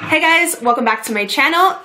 Hey guys, welcome back to my channel.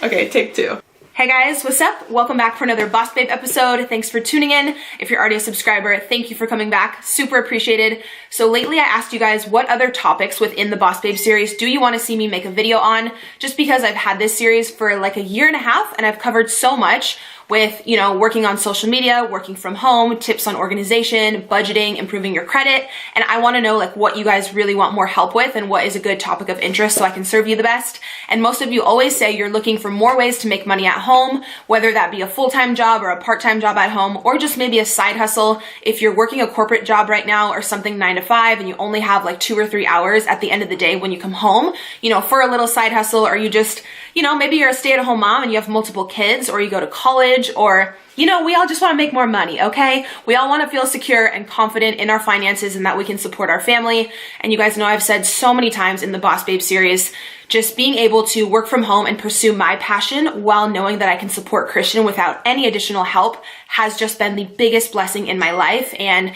Okay, take two. Hey guys, what's up? Welcome back for another Boss Babe episode. Thanks for tuning in. If you're already a subscriber, thank you for coming back. Super appreciated. So lately I asked you guys what other topics within the Boss Babe series do you want to see me make a video on? Just because I've had this series for like a year and a half and I've covered so much with, you know, working on social media, working from home, tips on organization, budgeting, improving your credit. And I want to know like what you guys really want more help with and what is a good topic of interest so I can serve you the best. And most of you always say you're looking for more ways to make money at home, whether that be a full-time job or a part-time job at home, or just maybe a side hustle. If you're working a corporate job right now or something 9 to 5 and you only have like 2 or 3 hours at the end of the day when you come home, you know, for a little side hustle, or you just, you know, maybe you're a stay-at-home mom and you have multiple kids, or you go to college, or, you know, we all just want to make more money, okay? We all want to feel secure and confident in our finances and that we can support our family. And you guys know I've said so many times in the Boss Babe series, just being able to work from home and pursue my passion while knowing that I can support Christian without any additional help has just been the biggest blessing in my life. And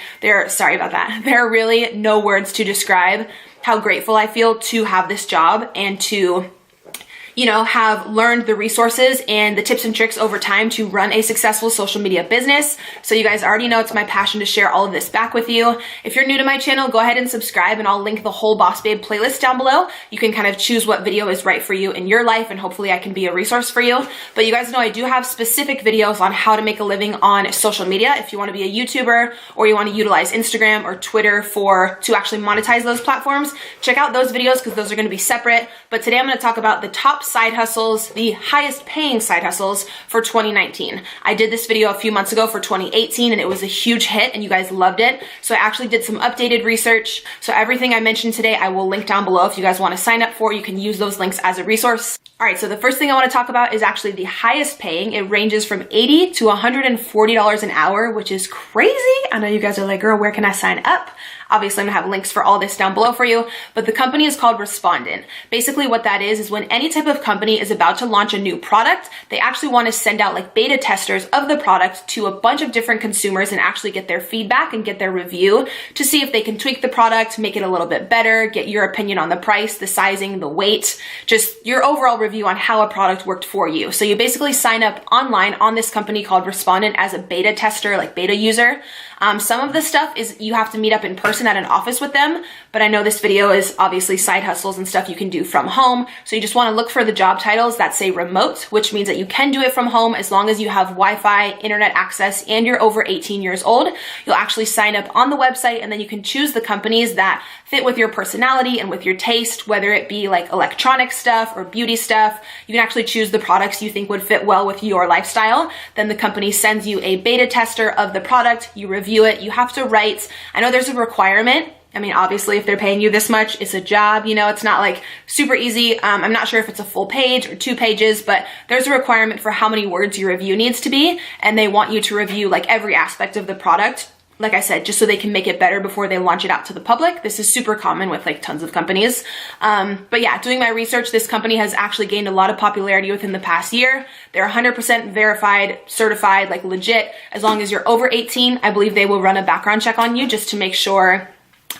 sorry about that. There are really no words to describe how grateful I feel to have this job and to, you know, have learned the resources and the tips and tricks over time to run a successful social media business. So you guys already know it's my passion to share all of this back with you. If you're new to my channel, go ahead and subscribe and I'll link the whole Boss Babe playlist down below. You can kind of choose what video is right for you in your life and hopefully I can be a resource for you. But you guys know I do have specific videos on how to make a living on social media. If you want to be a YouTuber or you want to utilize Instagram or Twitter to actually monetize those platforms, check out those videos because those are going to be separate. But today I'm going to talk about the top side hustles, the highest paying side hustles for 2019. I did this video a few months ago for 2018 and it was a huge hit and you guys loved it. So I actually did some updated research. So everything I mentioned today, I will link down below. If you guys want to sign up for, you can use those links as a resource. All right, so the first thing I want to talk about is actually the highest paying. It ranges from $80 to $140 an hour, which is crazy. I know you guys are like, girl, where can I sign up? Obviously, I'm gonna have links for all this down below for you, but the company is called Respondent. Basically what that is when any type of company is about to launch a new product, they actually want to send out like beta testers of the product to a bunch of different consumers and actually get their feedback and get their review to see if they can tweak the product, make it a little bit better, get your opinion on the price, the sizing, the weight, just your overall review on how a product worked for you. So you basically sign up online on this company called Respondent as a beta tester, like beta user. Some of the stuff is you have to meet up in person at an office with them, but I know this video is obviously side hustles and stuff you can do from home. So you just want to look for the job titles that say remote, which means that you can do it from home as long as you have Wi-Fi, internet access, and you're over 18 years old. You'll actually sign up on the website and then you can choose the companies that fit with your personality and with your taste, whether it be like electronic stuff or beauty stuff. You can actually choose the products you think would fit well with your lifestyle. Then the company sends you a beta tester of the product, you review it, you have to write. I know there's a requirement. I mean, obviously, if they're paying you this much, it's a job, you know, it's not like super easy. I'm not sure if it's a full page or 2 pages, but there's a requirement for how many words your review needs to be. And they want you to review like every aspect of the product. Like I said, just so they can make it better before they launch it out to the public. This is super common with like tons of companies. But yeah, doing my research, this company has actually gained a lot of popularity within the past year. They're 100% verified, certified, like legit. As long as you're over 18, I believe they will run a background check on you just to make sure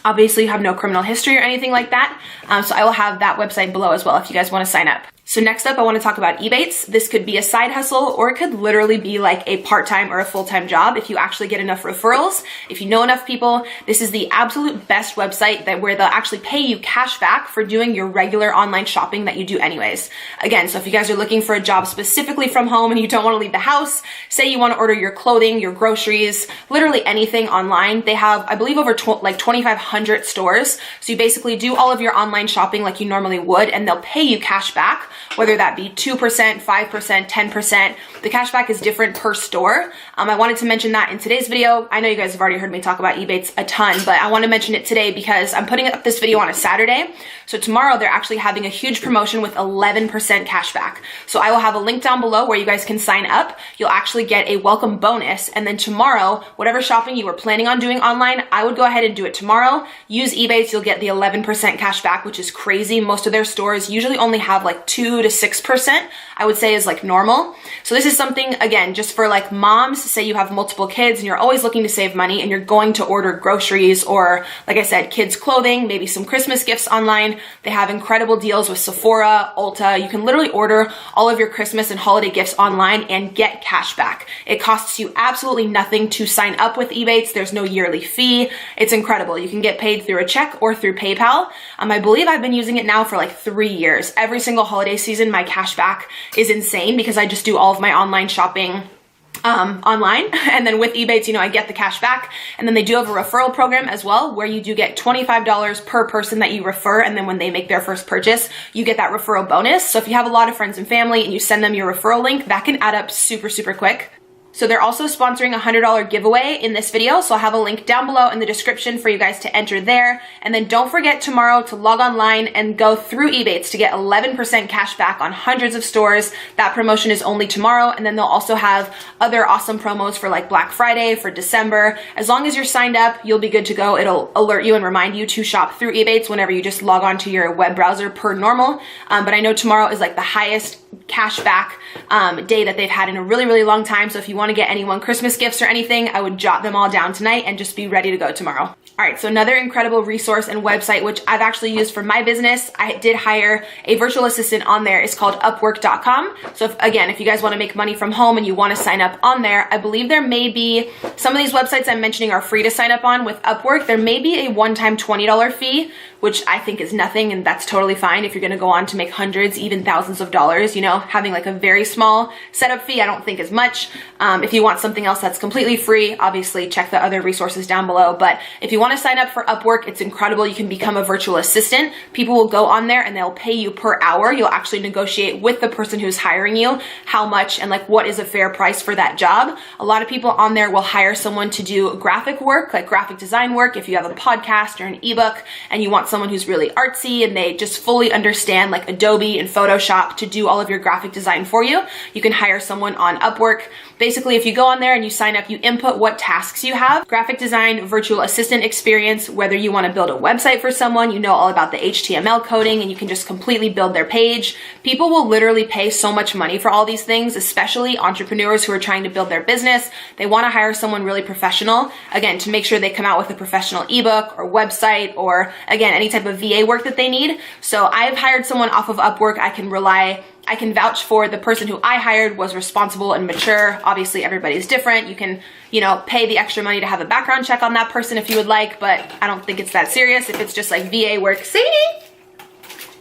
obviously you have no criminal history or anything like that. So I will have that website below as well if you guys want to sign up. So next up, I want to talk about Ebates. This could be a side hustle or it could literally be like a part-time or a full-time job if you actually get enough referrals, if you know enough people. This is the absolute best website where they'll actually pay you cash back for doing your regular online shopping that you do anyways. Again, so if you guys are looking for a job specifically from home and you don't want to leave the house, say you want to order your clothing, your groceries, literally anything online, they have, I believe, over like 2,500 stores. So you basically do all of your online shopping like you normally would and they'll pay you cash back, whether that be 2%, 5%, 10%. The cashback is different per store. I wanted to mention that in today's video. I know you guys have already heard me talk about Ebates a ton, but I want to mention it today because I'm putting up this video on a Saturday. So tomorrow they're actually having a huge promotion with 11% cashback. So I will have a link down below where you guys can sign up. You'll actually get a welcome bonus. And then tomorrow, whatever shopping you were planning on doing online, I would go ahead and do it tomorrow. Use Ebates, you'll get the 11% cashback, which is crazy. Most of their stores usually only have like 2 2 to 6%, I would say is like normal. So this is something, again, just for like moms, say you have multiple kids and you're always looking to save money and you're going to order groceries or, like I said, kids clothing, maybe some Christmas gifts online. They have incredible deals with Sephora, Ulta. You can literally order all of your Christmas and holiday gifts online and get cash back. It costs you absolutely nothing to sign up with Ebates. There's no yearly fee. It's incredible. You can get paid through a check or through PayPal. I believe I've been using it now for like 3 years. Every single holiday season, my cash back is insane because I just do all of my online shopping online. And then with Ebates, you know, I get the cash back. And then they do have a referral program as well, where you do get $25 per person that you refer. And then when they make their first purchase, you get that referral bonus. So if you have a lot of friends and family and you send them your referral link, that can add up super, super quick. So they're also sponsoring a $100 giveaway in this video. So I'll have a link down below in the description for you guys to enter there. And then don't forget tomorrow to log online and go through Ebates to get 11% cash back on hundreds of stores. That promotion is only tomorrow. And then they'll also have other awesome promos for like Black Friday, for December. As long as you're signed up, you'll be good to go. It'll alert you and remind you to shop through Ebates whenever you just log on to your web browser per normal. But I know tomorrow is like the highest cash back day that they've had in a really, really long time. So if you want to get anyone Christmas gifts or anything, I would jot them all down tonight and just be ready to go tomorrow. All right, so another incredible resource and website, which I've actually used for my business. I did hire a virtual assistant on there. It's called Upwork.com. So if you guys want to make money from home and you want to sign up on there, I believe there may be, some of these websites I'm mentioning are free to sign up on. With Upwork, there may be a one-time $20 fee, which I think is nothing, and that's totally fine if you're going to go on to make hundreds, even thousands of dollars. You know, having like a very small setup fee, I don't think is much. If you want something else that's completely free, obviously check the other resources down below. But if you want to sign up for Upwork, it's incredible. You can become a virtual assistant. People will go on there and they'll pay you per hour. You'll actually negotiate with the person who's hiring you how much and like what is a fair price for that job. A lot of people on there will hire someone to do graphic work, like graphic design work. If you have a podcast or an ebook and you want someone who's really artsy and they just fully understand like Adobe and Photoshop to do all of your graphic design for you, you can hire someone on Upwork. Basically, if you go on there and you sign up, you input what tasks you have, graphic design, virtual assistant experience, whether you want to build a website for someone, you know all about the HTML coding and you can just completely build their page. People will literally pay so much money for all these things, especially entrepreneurs who are trying to build their business. They want to hire someone really professional, again, to make sure they come out with a professional ebook or website or, again, any type of VA work that they need. So I've hired someone off of Upwork. I can vouch for the person who I hired was responsible and mature. Obviously, everybody's different. You can, you know, pay the extra money to have a background check on that person if you would like, but I don't think it's that serious if it's just like VA work. Sadie,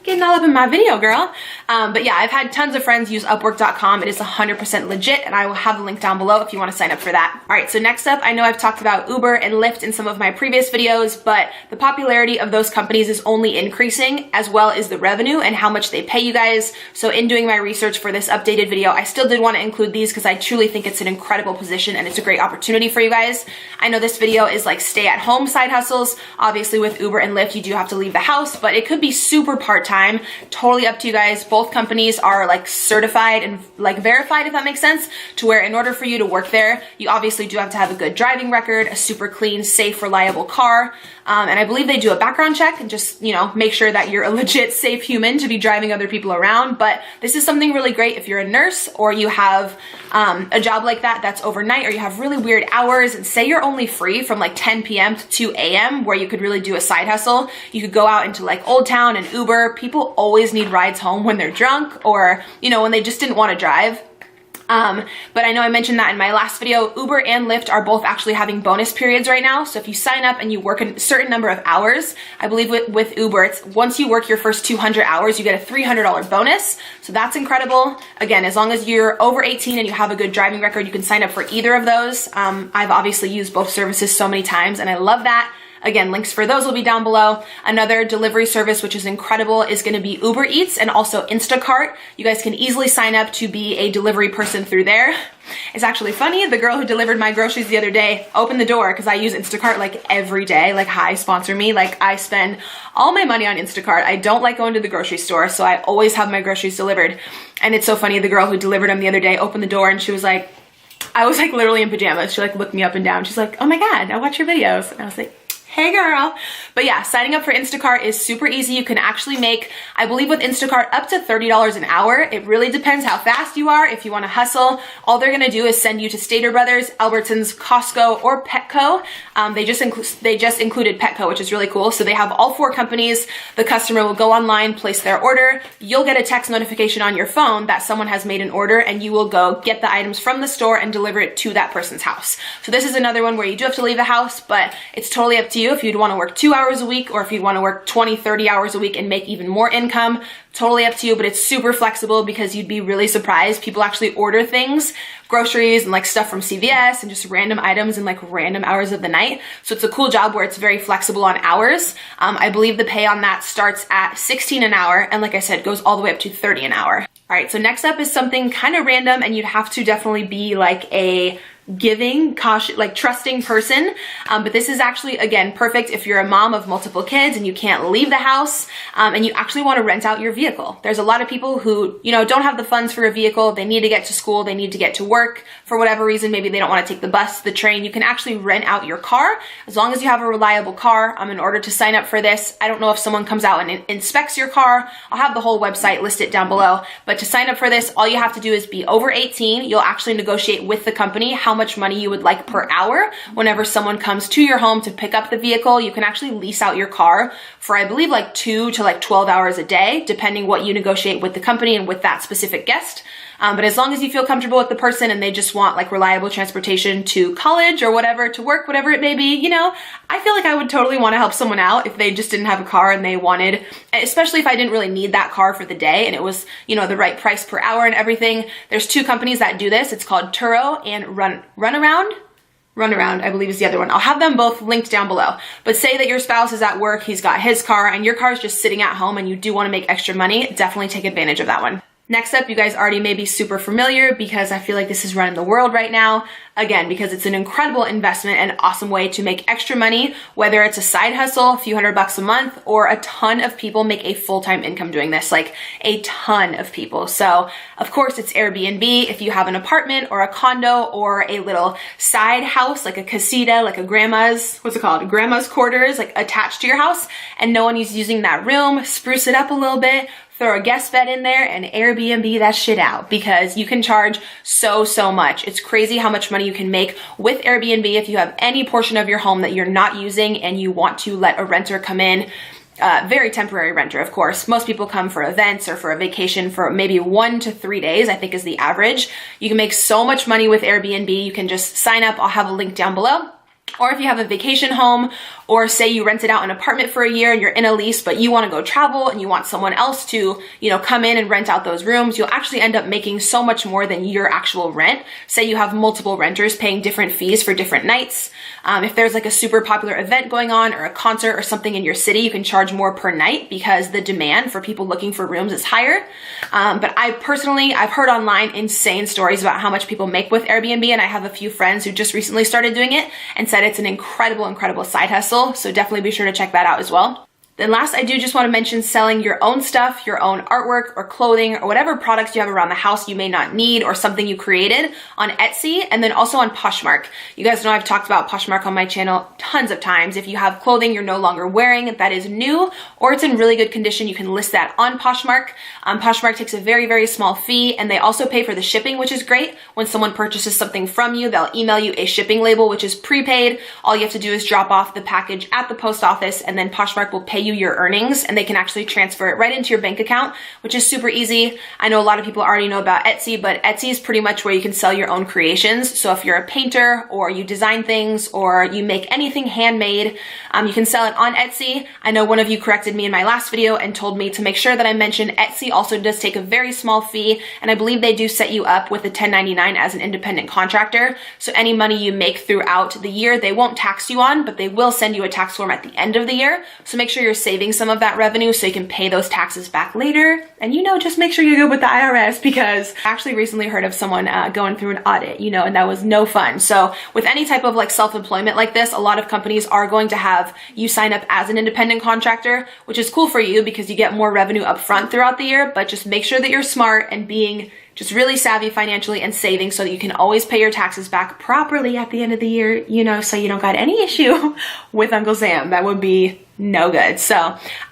getting all up in my video, girl. But yeah, I've had tons of friends use Upwork.com. It is 100% legit, and I will have the link down below if you want to sign up for that. All right, so next up, I know I've talked about Uber and Lyft in some of my previous videos, but the popularity of those companies is only increasing, as well as the revenue and how much they pay you guys. So in doing my research for this updated video, I still did want to include these because I truly think it's an incredible position and it's a great opportunity for you guys. I know this video is like stay-at-home side hustles. Obviously, with Uber and Lyft, you do have to leave the house, but it could be super part-time. Totally up to you guys. Both companies are like certified and like verified, if that makes sense, to where in order for you to work there, you obviously do have to have a good driving record, a super clean, safe, reliable car. And I believe they do a background check and just, you know, make sure that you're a legit safe human to be driving other people around. But this is something really great if you're a nurse or you have a job like that that's overnight, or you have really weird hours, and say you're only free from like 10 p.m. to 2 a.m. where you could really do a side hustle. You could go out into like Old Town and Uber. People always need rides home when they're drunk or, you know, when they just didn't want to drive. But I know I mentioned that in my last video. Uber and Lyft are both actually having bonus periods right now. So if you sign up and you work a certain number of hours, I believe with Uber, it's once you work your first 200 hours, you get a $300 bonus. So that's incredible. Again, as long as you're over 18 and you have a good driving record, you can sign up for either of those. I've obviously used both services so many times and I love that. Again, links for those will be down below. Another delivery service, which is incredible, is going to be Uber Eats and also Instacart. You guys can easily sign up to be a delivery person through there. It's actually funny. The girl who delivered my groceries the other day opened the door because I use Instacart like every day. Like, hi, sponsor me. Like, I spend all my money on Instacart. I don't like going to the grocery store, so I always have my groceries delivered. And it's so funny. The girl who delivered them the other day opened the door and she was like, I was like literally in pajamas. She like looked me up and down. She's like, oh my God, I watch your videos. And I was like, Hey girl. But yeah, signing up for Instacart is super easy. You can actually make, I believe with Instacart, up to $30 an hour. It really depends how fast you are. If you want to hustle, all they're going to do is send you to Stater Brothers, Albertsons, Costco, or Petco. They just included Petco, which is really cool. So they have all 4 companies. The customer will go online, place their order. You'll get a text notification on your phone that someone has made an order, and you will go get the items from the store and deliver it to that person's house. So this is another one where you do have to leave the house, but it's totally up to you if you'd want to work 2 hours a week or if you'd want to work 20, 30 hours a week and make even more income. Totally up to you, but it's super flexible because you'd be really surprised. People actually order things, groceries and like stuff from CVS and just random items in like random hours of the night. So it's a cool job where it's very flexible on hours. I believe the pay on that starts at $16 an hour. And like I said, goes all the way up to $30 an hour. All right, so next up is something kind of random, and you'd have to definitely be like a giving, cautious, like trusting person. But this is actually, again, perfect if you're a mom of multiple kids and you can't leave the house and you actually want to rent out your vehicle. There's a lot of people who, don't have the funds for a vehicle. They need to get to school. They need to get to work for whatever reason. Maybe they don't want to take the bus, the train. You can actually rent out your car as long as you have a reliable car. In order to sign up for this, I don't know if someone comes out and inspects your car. I'll have the whole website listed down below. But to sign up for this, all you have to do is be over 18. You'll actually negotiate with the company how much money you would like per hour. Whenever someone comes to your home to pick up the vehicle, you can actually lease out your car for, I believe, like 2 to like 12 hours a day, depending what you negotiate with the company and with that specific guest. But as long as you feel comfortable with the person and they just want like reliable transportation to college or whatever, to work, whatever it may be, I feel like I would totally want to help someone out if they just didn't have a car and they wanted, especially if I didn't really need that car for the day and it was, the right price per hour and everything. There's 2 companies that do this. It's called Turo and Runaround, I believe is the other one. I'll have them both linked down below. But say that your spouse is at work, he's got his car, and your car is just sitting at home and you do want to make extra money, definitely take advantage of that one. Next up, you guys already may be super familiar because I feel like this is running the world right now. Again, because it's an incredible investment and awesome way to make extra money, whether it's a side hustle, a few $100 a month, or a ton of people make a full-time income doing this, like a ton of people. So of course it's Airbnb. If you have an apartment or a condo or a little side house, like a casita, like a grandma's quarters, like attached to your house, and no one is using that room, spruce it up a little bit, throw a guest bed in there and Airbnb that shit out because you can charge so much. It's crazy how much money you can make with Airbnb if you have any portion of your home that you're not using and you want to let a renter come in. Very temporary renter, of course. Most people come for events or for a vacation for maybe 1 to 3 days, I think is the average. You can make so much money with Airbnb. You can just sign up. I'll have a link down below. Or if you have a vacation home, or say you rented out an apartment for a year and you're in a lease, but you want to go travel and you want someone else to, come in and rent out those rooms, you'll actually end up making so much more than your actual rent. Say you have multiple renters paying different fees for different nights. If there's like a super popular event going on or a concert or something in your city, you can charge more per night because the demand for people looking for rooms is higher. But I've heard online insane stories about how much people make with Airbnb, and I have a few friends who just recently started doing it and said it's an incredible side hustle. So definitely be sure to check that out as well. Then last, I do just want to mention selling your own stuff, your own artwork or clothing or whatever products you have around the house you may not need or something you created on Etsy, and then also on Poshmark. You guys know I've talked about Poshmark on my channel tons of times. If you have clothing you're no longer wearing that is new or it's in really good condition, you can list that on Poshmark. Poshmark takes a very small fee, and they also pay for the shipping, which is great. When someone purchases something from you, they'll email you a shipping label, which is prepaid. All you have to do is drop off the package at the post office, and then Poshmark will pay you your earnings, and they can actually transfer it right into your bank account, which is super easy. I know a lot of people already know about Etsy, but Etsy is pretty much where you can sell your own creations. So if you're a painter or you design things or you make anything handmade, you can sell it on Etsy. I know one of you corrected me in my last video and told me to make sure that I mention Etsy also does take a very small fee, and I believe they do set you up with a 1099 as an independent contractor. So any money you make throughout the year, they won't tax you on, but they will send you a tax form at the end of the year. So make sure you're you're saving some of that revenue so you can pay those taxes back later. And just make sure you're good with the IRS, because I actually recently heard of someone going through an audit, and that was no fun. So with any type of like self-employment like this, a lot of companies are going to have you sign up as an independent contractor, which is cool for you because you get more revenue up front throughout the year, but just make sure that you're smart and being just really savvy financially and saving so that you can always pay your taxes back properly at the end of the year, so you don't got any issue with Uncle Sam. That would be no good. So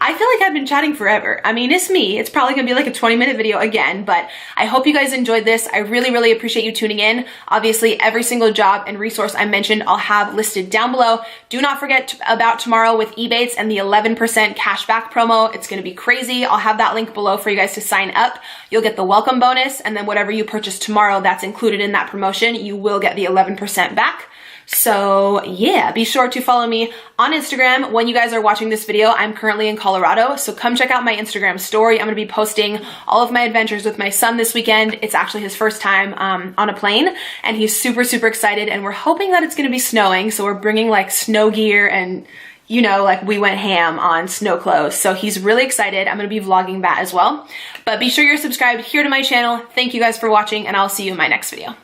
I feel like I've been chatting forever. I mean, it's me. It's probably gonna be like a 20-minute video again, but I hope you guys enjoyed this. I really, really appreciate you tuning in. Obviously, every single job and resource I mentioned, I'll have listed down below. Do not forget about tomorrow with Ebates and the 11% cashback promo. It's gonna be crazy. I'll have that link below for you guys to sign up. You'll get the welcome bonus, and then whatever you purchase tomorrow that's included in that promotion, you will get the 11% back. So yeah, be sure to follow me on Instagram. When you guys are watching this video, I'm currently in Colorado, so come check out my Instagram story. I'm gonna be posting all of my adventures with my son this weekend. It's actually his first time on a plane, and he's super, super excited, and we're hoping that it's gonna be snowing, so we're bringing like snow gear and like we went ham on snow clothes. So he's really excited. I'm gonna be vlogging that as well. But be sure you're subscribed here to my channel. Thank you guys for watching, and I'll see you in my next video.